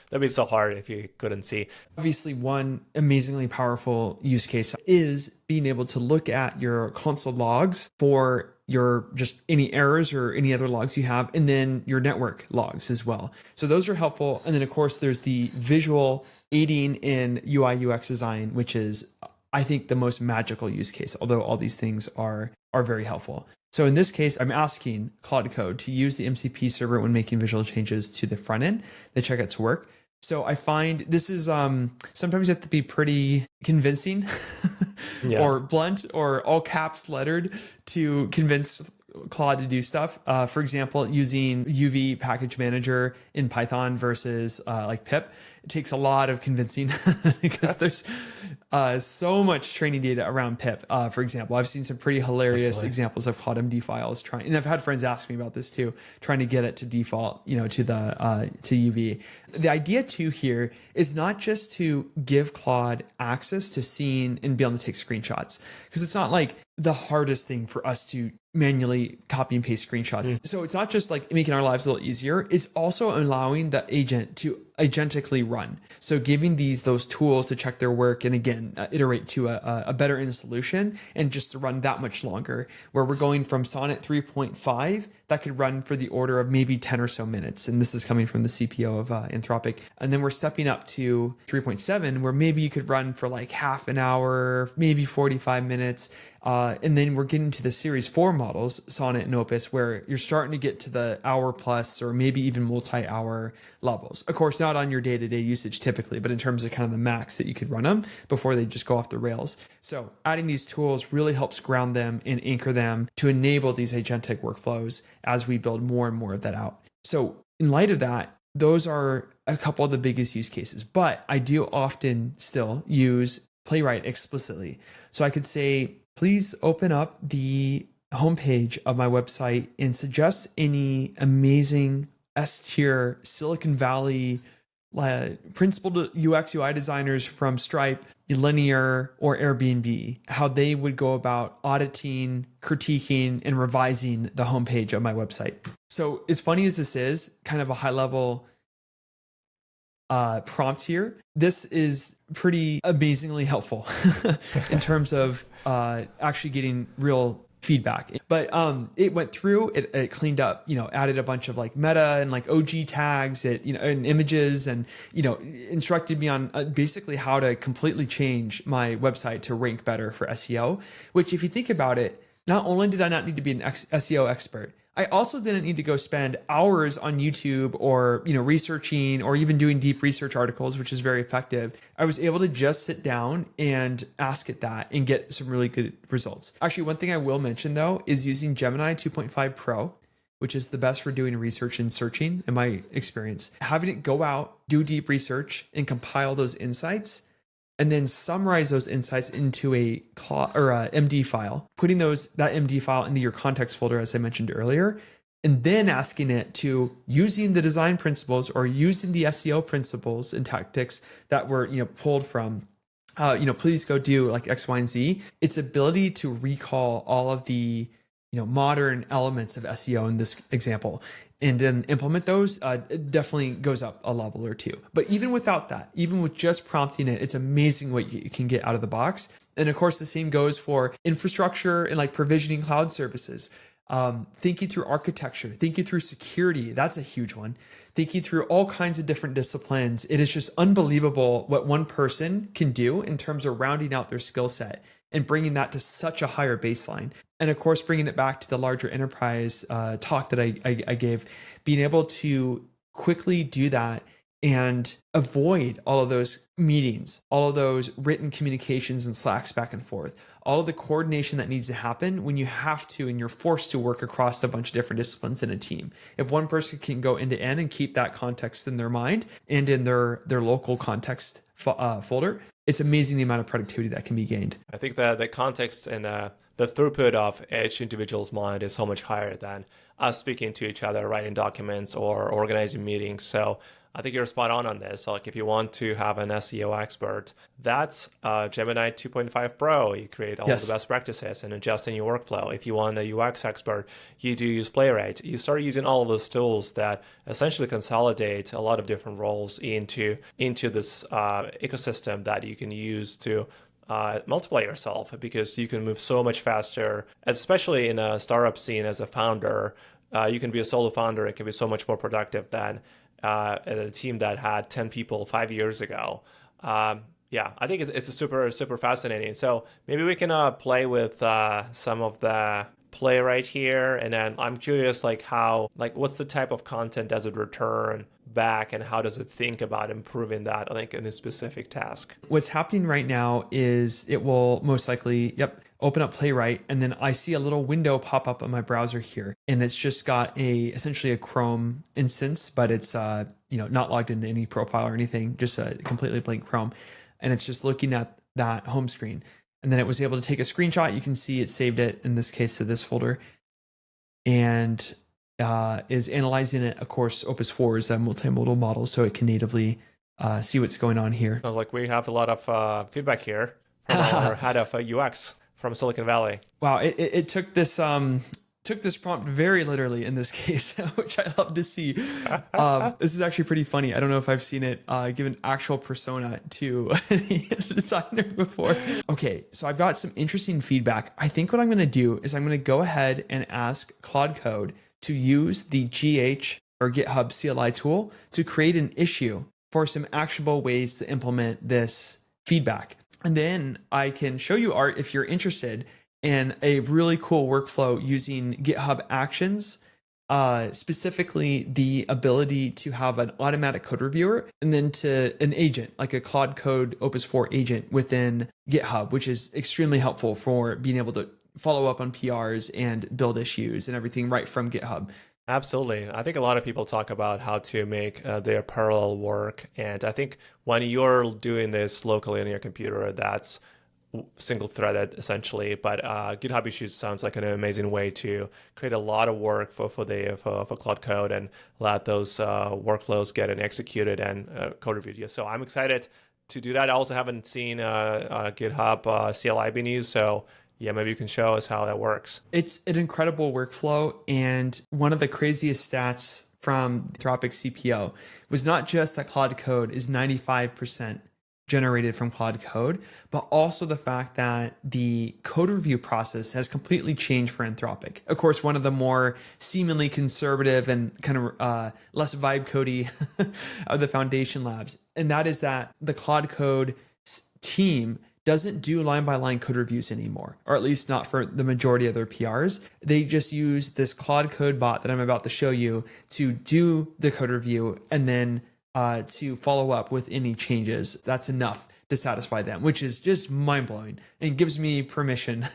That'd be so hard if you couldn't see. Obviously, one amazingly powerful use case is being able to look at your console logs for your just any errors or any other logs you have, and then your network logs as well. So those are helpful. And then of course, there's the visual aiding in UI UX design, which is, I think, the most magical use case, although all these things are very helpful. So in this case, I'm asking Claude Code to use the MCP server when making visual changes to the front end. They check it to work. So I find this is sometimes you have to be pretty convincing or blunt or all caps lettered to convince Claude to do stuff. For example, using UV package manager in Python versus like pip, it takes a lot of convincing because there's so much training data around pip. For example, I've seen some pretty hilarious examples of Claude.md files trying, and I've had friends ask me about this too, trying to get it to default, to the to UV. The idea too here is not just to give Claude access to seeing and be able to take screenshots, because it's not like the hardest thing for us to manually copy and paste screenshots. So it's not just like making our lives a little easier. It's also allowing the agent to agentically run. So giving those tools to check their work and again, iterate to a better end solution and just to run that much longer, where we're going from Sonnet 3.5 that could run for the order of maybe 10 or so minutes. And this is coming from the CPO of Anthropic. And then we're stepping up to 3.7, where maybe you could run for like half an hour, maybe 45 minutes. And then we're getting to the series 4 models, Sonnet and Opus, where you're starting to get to the hour plus or maybe even multi-hour levels. Of course, not on your day-to-day usage typically, but in terms of kind of the max that you could run them before they just go off the rails. So adding these tools really helps ground them and anchor them to enable these agentic workflows as we build more and more of that out. So in light of that, those are a couple of the biggest use cases, but I do often still use Playwright explicitly. So I could say, please open up the homepage of my website and suggest any amazing S-tier Silicon Valley principled UX UI designers from Stripe, Linear, or Airbnb, how they would go about auditing, critiquing, and revising the homepage of my website. So as funny as this is, kind of a high level prompt here, this is pretty amazingly helpful in terms of actually getting real feedback. But it went through, it cleaned up, added a bunch of like meta and like OG tags, and images, and instructed me on basically how to completely change my website to rank better for SEO. Which, if you think about it, not only did I not need to be an SEO expert, I also didn't need to go spend hours on YouTube or, researching or even doing deep research articles, which is very effective. I was able to just sit down and ask it that and get some really good results. Actually, one thing I will mention though is using Gemini 2.5 Pro, which is the best for doing research and searching in my experience. Having it go out, do deep research and compile those insights, and then summarize those insights into a MD file, putting that MD file into your context folder, as I mentioned earlier, and then asking it to, using the design principles or using the SEO principles and tactics that were pulled from please go do like X, Y, and Z. Its ability to recall all of the, modern elements of SEO in this example and then implement those it definitely goes up a level or two. But even without that, even with just prompting it, it's amazing what you can get out of the box. And of course, the same goes for infrastructure and like provisioning cloud services. Thinking through architecture, thinking through security, that's a huge one. Thinking through all kinds of different disciplines. It is just unbelievable what one person can do in terms of rounding out their skill set and bringing that to such a higher baseline. And of course, bringing it back to the larger enterprise talk that I gave, being able to quickly do that and avoid all of those meetings, all of those written communications and Slacks back and forth, all of the coordination that needs to happen when you have to and you're forced to work across a bunch of different disciplines in a team. If one person can go end to end and keep that context in their mind and in their local context folder, it's amazing the amount of productivity that can be gained. I think that the context and the throughput of each individual's mind is so much higher than us speaking to each other, writing documents or organizing meetings. So I think you're spot on this. Like if you want to have an SEO expert, that's Gemini 2.5 Pro. You create all the best practices and adjust in your workflow. If you want a UX expert, you do use Playwright. You start using all of those tools that essentially consolidate a lot of different roles into this ecosystem that you can use to multiply yourself, because you can move so much faster, especially in a startup scene as a founder. You can be a solo founder. It can be so much more productive than a team that had 10 people 5 years ago. I think it's a super fascinating. So maybe we can play with some of the Playwright here, and then I'm curious what's the type of content does it return back, and how does it think about improving that in a specific task? What's happening right now is it will most likely open up Playwright, and then I see a little window pop up on my browser here, and it's just got essentially a Chrome instance, but it's not logged into any profile or anything, just a completely blank Chrome, and it's just looking at that home screen. And then it was able to take a screenshot. You can see it saved it, in this case, to this folder, and is analyzing it. Of course, Opus 4 is a multimodal model, so it can natively see what's going on here. Sounds like we have a lot of feedback here from our head of UX from Silicon Valley. Wow, it took this prompt very literally in this case, which I love to see. This is actually pretty funny. I don't know if I've seen it give an actual persona to any designer before. Okay, so I've got some interesting feedback. I think what I'm going to do is I'm going to go ahead and ask Claude Code to use the GH or GitHub CLI tool to create an issue for some actionable ways to implement this feedback. And then I can show you, Art, if you're interested, in a really cool workflow using GitHub Actions, specifically the ability to have an automatic code reviewer and then to an agent, like a Claude Code Opus 4 agent within GitHub, which is extremely helpful for being able to follow up on PRs and build issues and everything right from GitHub. Absolutely. I think a lot of people talk about how to make their parallel work. And I think when you're doing this locally on your computer, that's single-threaded essentially. But GitHub Issues sounds like an amazing way to create a lot of work for Claude Code and let those workflows get executed and code reviewed. So I'm excited to do that. I also haven't seen GitHub CLI being used. So yeah, maybe you can show us how that works. It's an incredible workflow. And one of the craziest stats from Anthropic CPO was not just that Claude Code is 95% generated from Claude Code, but also the fact that the code review process has completely changed for Anthropic. Of course, one of the more seemingly conservative and kind of less vibe codey of the foundation labs. And that is that the Claude Code team doesn't do line-by-line code reviews anymore, or at least not for the majority of their PRs. They just use this Claude Code bot that I'm about to show you to do the code review and then to follow up with any changes. That's enough to satisfy them, which is just mind-blowing and gives me permission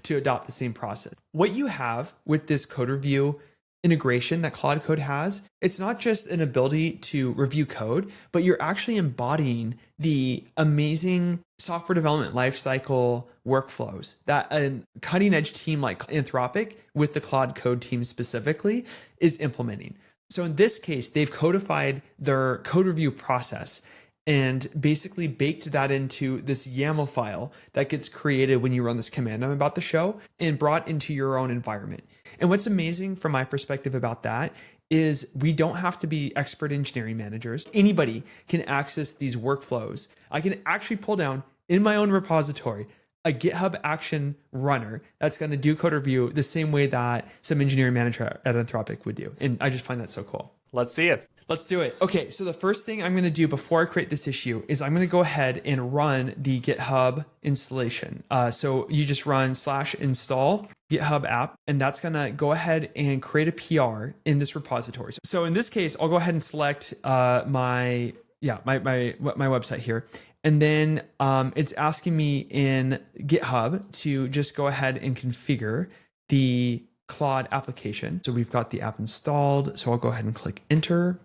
to adopt the same process. What you have with this code review integration that Claude Code has, it's not just an ability to review code, but you're actually embodying the amazing software development lifecycle workflows that a cutting edge team like Anthropic, with the Claude Code team specifically, is implementing. So in this case, they've codified their code review process and basically baked that into this YAML file that gets created when you run this command I'm about to show and brought into your own environment. And what's amazing from my perspective about that is we don't have to be expert engineering managers. Anybody can access these workflows. I can actually pull down in my own repository a GitHub action runner that's going to do code review the same way that some engineering manager at Anthropic would do. And I just find that so cool. Let's see it. Let's do it. Okay, so the first thing I'm going to do before I create this issue is I'm going to go ahead and run the GitHub installation. So you just run /install GitHub app, and that's going to go ahead and create a PR in this repository. So in this case, I'll go ahead and select my website here. And then it's asking me in GitHub to just go ahead and configure the Claude application. So we've got the app installed. So I'll go ahead and click enter.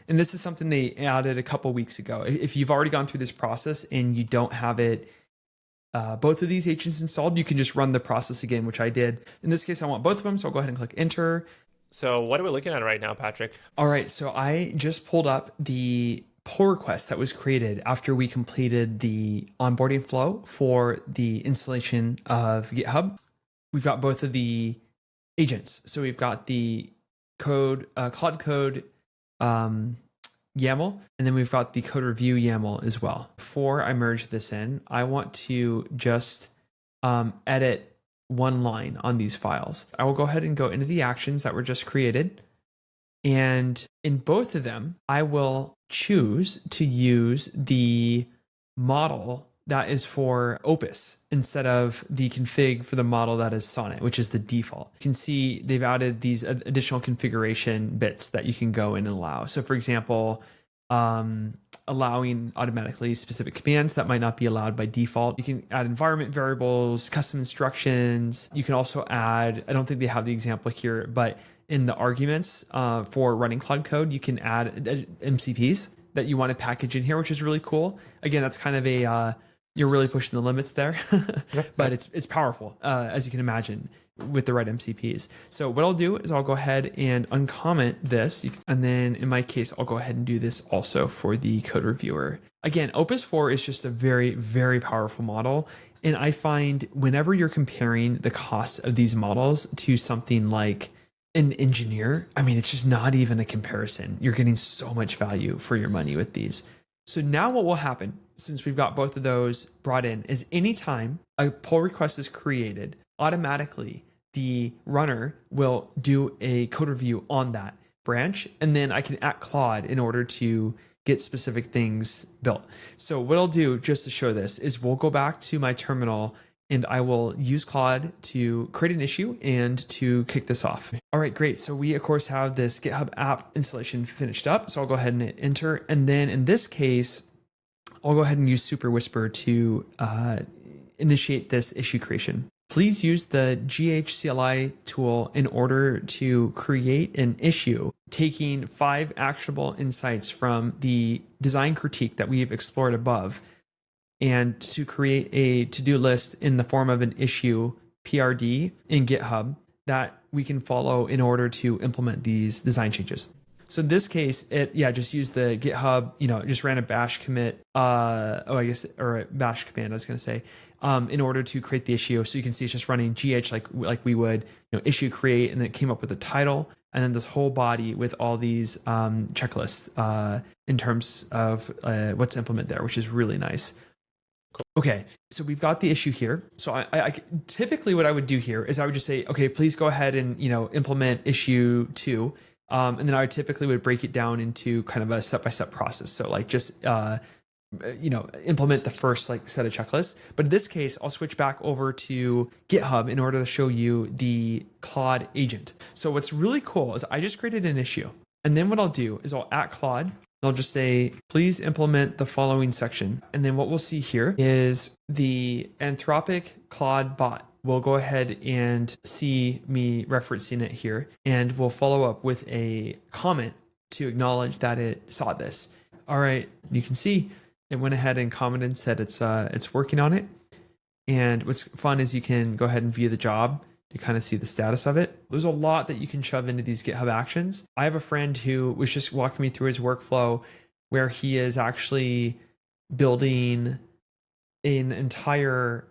And this is something they added a couple weeks ago. If you've already gone through this process and you don't have it, both of these agents installed, you can just run the process again, which I did. In this case, I want both of them. So I'll go ahead and click enter. So what are we looking at right now, Patrick? All right. So I just pulled up the pull request that was created after we completed the onboarding flow for the installation of GitHub. We've got both of the agents. So we've got the Claude Code YAML, and then we've got the code review YAML as well. Before I merge this in, I want to just edit one line on these files. I will go ahead and go into the actions that were just created. And in both of them, I will choose to use the model that is for Opus instead of the config for the model that is Sonnet, which is the default. You can see they've added these additional configuration bits that you can go in and allow. So for example, allowing automatically specific commands that might not be allowed by default. You can add environment variables, custom instructions. You can also add, I don't think they have the example here, but in the arguments for running Claude Code, you can add MCPs that you want to package in here, which is really cool. Again, that's kind of a, you're really pushing the limits there, but it's powerful, as you can imagine, with the right MCPs. So what I'll do is I'll go ahead and uncomment this. And then in my case, I'll go ahead and do this also for the code reviewer. Again, Opus 4 is just a very, very powerful model. And I find whenever you're comparing the costs of these models to something like an engineer, I mean, it's just not even a comparison. You're getting so much value for your money with these. So now what will happen, since we've got both of those brought in, is anytime a pull request is created, automatically the runner will do a code review on that branch, and then I can add Claude in order to get specific things built. So what I'll do just to show this is we'll go back to my terminal and I will use Claude to create an issue and to kick this off. All right, great. So we, of course, have this GitHub app installation finished up. So I'll go ahead and hit enter. And then in this case, I'll go ahead and use Super Whisper to initiate this issue creation. Please use the GHCLI tool in order to create an issue, taking 5 actionable insights from the design critique that we've explored above, and to create a to-do list in the form of an issue PRD in GitHub that we can follow in order to implement these design changes. So in this case, just use the GitHub, just ran a bash commit, or a bash command, I was going to say, in order to create the issue. So you can see it's just running GH like we would, issue create, and then it came up with a title, and then this whole body with all these checklists in terms of what to implement there, which is really nice. Okay, so we've got the issue here. So I typically what I would do here is I would just say, okay, please go ahead and implement issue 2, and then I typically would break it down into kind of a step-by-step process. So like just implement the first set of checklists. But in this case, I'll switch back over to GitHub in order to show you the Claude agent. So what's really cool is I just created an issue, and then what I'll do is I'll add Claude. I'll just say, please implement the following section. And then what we'll see here is the Anthropic Claude bot. We'll go ahead and see me referencing it here, and we'll follow up with a comment to acknowledge that it saw this. All right, you can see it went ahead and commented and said it's working on it. And what's fun is you can go ahead and view the job to kind of see the status of it. There's a lot that you can shove into these GitHub actions. I have a friend who was just walking me through his workflow where he is actually building an entire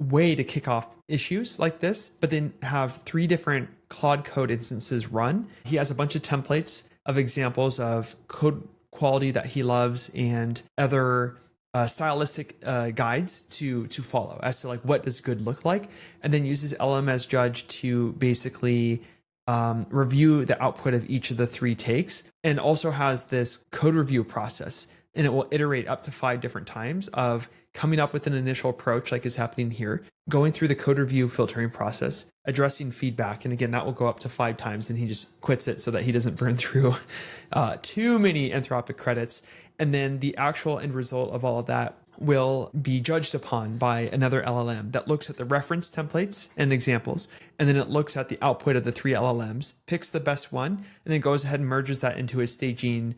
way to kick off issues like this, but then have 3 different Claude Code instances run. He has a bunch of templates of examples of code quality that he loves and other stylistic guides to follow as to like what does good look like, and then uses LM as judge to basically review the output of each of the 3 takes, and also has this code review process, and it will iterate up to 5 different times of coming up with an initial approach like is happening here, going through the code review filtering process, addressing feedback, and again that will go up to 5 times, and he just quits it so that he doesn't burn through too many Anthropic credits. And then the actual end result of all of that will be judged upon by another LLM that looks at the reference templates and examples, and then it looks at the output of the 3 LLMs, picks the best one, and then goes ahead and merges that into a staging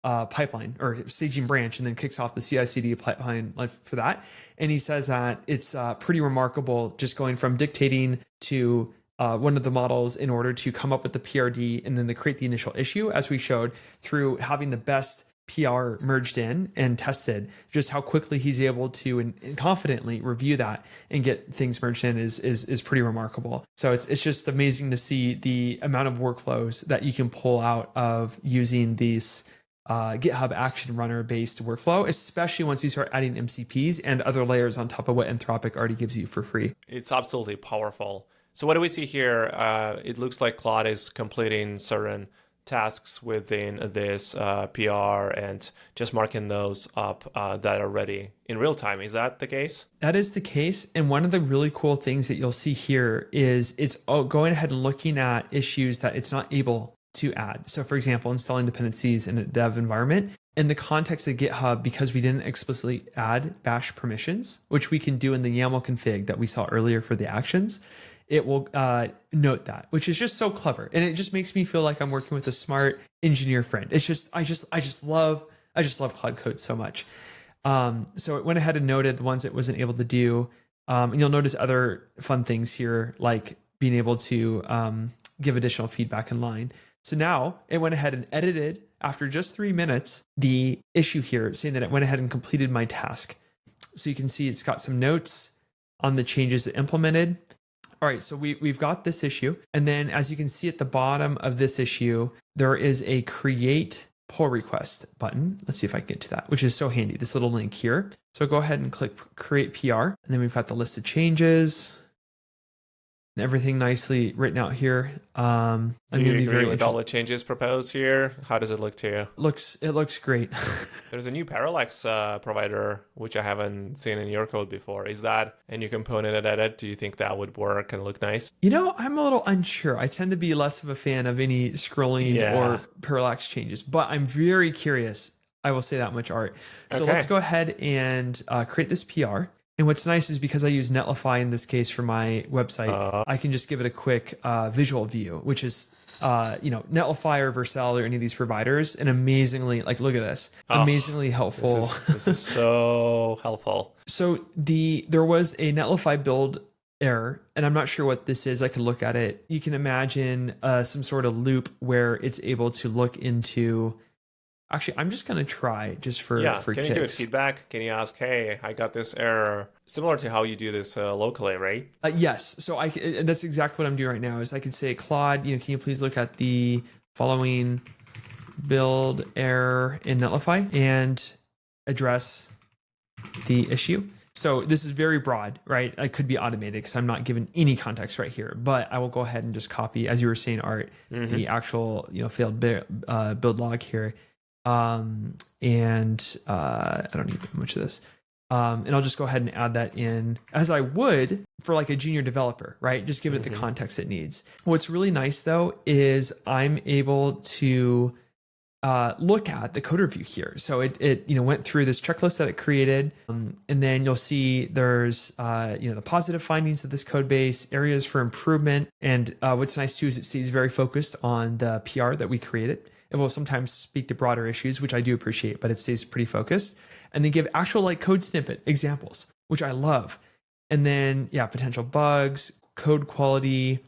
pipeline or staging branch, and then kicks off the CI/CD pipeline for that. And he says that it's pretty remarkable just going from dictating to one of the models in order to come up with the PRD and then to create the initial issue, as we showed, through having the best PR merged in and tested, just how quickly he's able to and confidently review that and get things merged in is pretty remarkable. So it's just amazing to see the amount of workflows that you can pull out of using these GitHub Action Runner based workflow, especially once you start adding MCPs and other layers on top of what Anthropic already gives you for free. It's absolutely powerful. So what do we see here? It looks like Claude is completing certain tasks within this PR and just marking those up that are ready in real time. Is that the case? That is the case. And one of the really cool things that you'll see here is it's going ahead and looking at issues that it's not able to add. So for example, installing dependencies in a dev environment. In the context of GitHub, because we didn't explicitly add bash permissions, which we can do in the YAML config that we saw earlier for the actions, it will note that, which is just so clever. And it just makes me feel like I'm working with a smart engineer friend. It's just, I just love Claude Code so much. So it went ahead and noted the ones it wasn't able to do. And you'll notice other fun things here, like being able to give additional feedback in line. So now it went ahead and edited, after just 3 minutes, the issue here, saying that it went ahead and completed my task. So you can see it's got some notes on the changes it implemented. All right, so we've got this issue. And then as you can see at the bottom of this issue, there is a create pull request button. Let's see if I can get to that, which is so handy, this little link here. So go ahead and click create PR. And then we've got the list of changes and everything nicely written out here. Do you agree with all the changes proposed here? How does it look to you? It looks great. There's a new parallax provider, which I haven't seen in your code before. Is that a new component at edit? Do you think that would work and look nice? You know, I'm a little unsure. I tend to be less of a fan of any scrolling or parallax changes, but I'm very curious. I will say that much, Art. So let's go ahead and create this PR. And what's nice is because I use Netlify in this case for my website, I can just give it a quick visual view, which is, Netlify or Vercel or any of these providers, and amazingly, like, look at this, amazingly helpful. This is so helpful. So there was a Netlify build error, and I'm not sure what this is. I can look at it. You can imagine some sort of loop where it's able to look into. Actually, I'm just going to try just for Can kicks. you give it feedback? Can you ask, hey, I got this error, similar to how you do this locally, right? Yes. So that's exactly what I'm doing right now is I could say, Claude, can you please look at the following build error in Netlify and address the issue? So this is very broad, right? It could be automated because I'm not given any context right here, but I will go ahead and just copy, as you were saying, Art, the actual failed build log here. And I don't need much of this. And I'll just go ahead and add that in as I would for like a junior developer, right? Just give it the context it needs. What's really nice though is I'm able to look at the code review here. So it went through this checklist that it created, and then you'll see there's the positive findings of this code base, areas for improvement, and what's nice too is it stays very focused on the PR that we created. It will sometimes speak to broader issues, which I do appreciate, but it stays pretty focused. And then give actual like code snippet examples, which I love. And then potential bugs, code quality,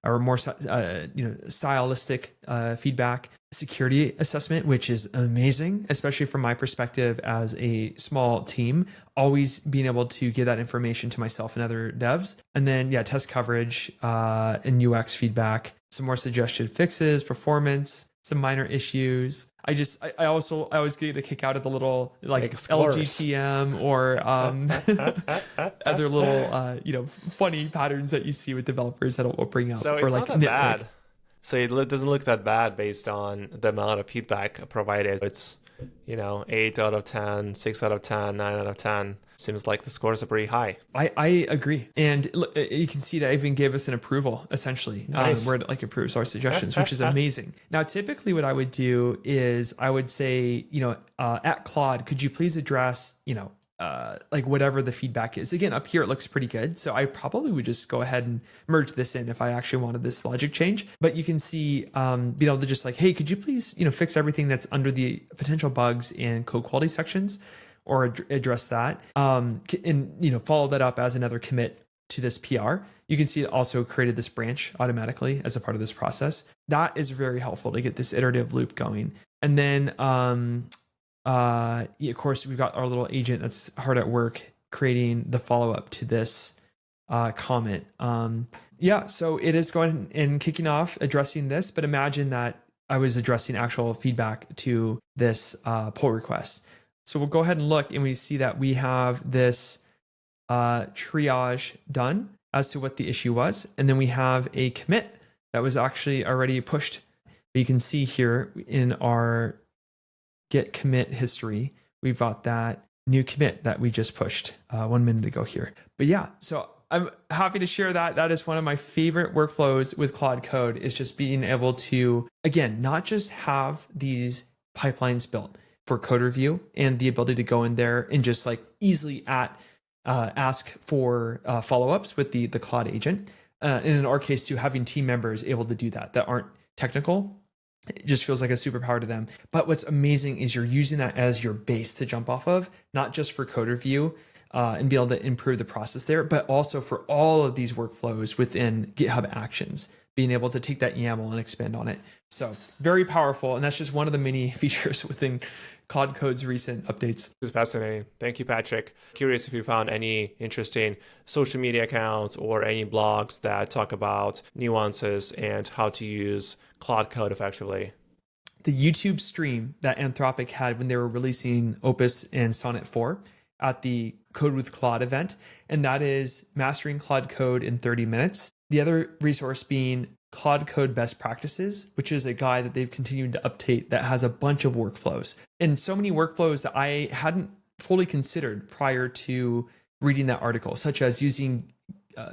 or more stylistic feedback, security assessment, which is amazing, especially from my perspective as a small team, always being able to give that information to myself and other devs. And then test coverage and UX feedback, some more suggested fixes, performance, some minor issues. I always get a kick out of the little like LGTM or other little funny patterns that you see with developers that will bring up. So it's or like not that nitpick. bad. So it doesn't look that bad based on the amount of feedback provided. It's 8 out of 10, 6 out of 10, 9 out of 10. Seems like the scores are pretty high. I agree. And look, you can see that even gave us an approval, essentially, Nice. where it like approves our suggestions, which is amazing. Now, typically what I would do is I would say, at Claude, could you please address, like whatever the feedback is. Again, up here, it looks pretty good. So I probably would just go ahead and merge this in if I actually wanted this logic change. But you can see, being able to just like, hey, could you please, fix everything that's under the potential bugs in code quality sections, or address that, and follow that up as another commit to this PR. You can see it also created this branch automatically as a part of this process. That is very helpful to get this iterative loop going. And then, of course, we've got our little agent that's hard at work creating the follow-up to this comment. So it is going and kicking off addressing this, but imagine that I was addressing actual feedback to this pull request. So we'll go ahead and look, and we see that we have this triage done as to what the issue was. And then we have a commit that was actually already pushed. You can see here in our Git commit history, we've got that new commit that we just pushed 1 minute ago here. But so I'm happy to share that. That is one of my favorite workflows with Claude Code, is just being able to, again, not just have these pipelines built for code review and the ability to go in there and just like easily ask for follow-ups with the Claude agent. And in our case too, having team members able to do that aren't technical, it just feels like a superpower to them. But what's amazing is you're using that as your base to jump off of, not just for code review and be able to improve the process there, but also for all of these workflows within GitHub Actions, being able to take that YAML and expand on it. So very powerful. And that's just one of the many features within Claude Code's recent updates. This is fascinating. Thank you, Patrick. Curious if you found any interesting social media accounts or any blogs that talk about nuances and how to use Claude Code effectively. The YouTube stream that Anthropic had when they were releasing Opus and Sonnet 4 at the Code with Claude event, and that is Mastering Claude Code in 30 minutes. The other resource being Claude Code Best Practices, which is a guide that they've continued to update that has a bunch of workflows, and so many workflows that I hadn't fully considered prior to reading that article, such as using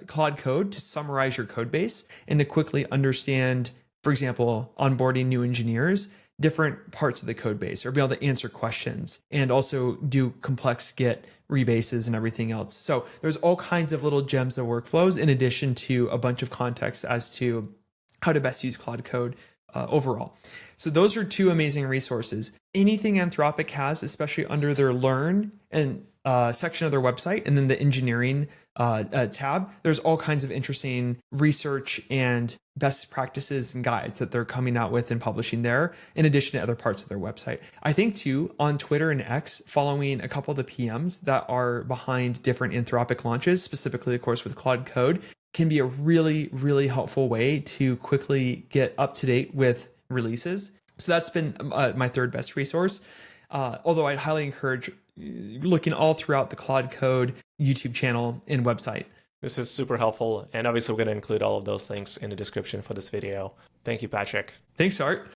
Claude Code to summarize your code base and to quickly understand, for example, onboarding new engineers, different parts of the code base, or be able to answer questions and also do complex Git rebases and everything else. So there's all kinds of little gems of workflows in addition to a bunch of context as to how to best use Claude Code overall. So those are two amazing resources. Anything Anthropic has, especially under their Learn and section of their website, and then the engineering tab, there's all kinds of interesting research and best practices and guides that they're coming out with and publishing there, in addition to other parts of their website. I think too, on Twitter and X, following a couple of the PMs that are behind different Anthropic launches, specifically, of course, with Claude Code, can be a really, really helpful way to quickly get up to date with releases. So that's been my third best resource. Although I'd highly encourage looking all throughout the Claude Code YouTube channel and website. This is super helpful. And obviously, we're going to include all of those links in the description for this video. Thank you, Patrick. Thanks, Art.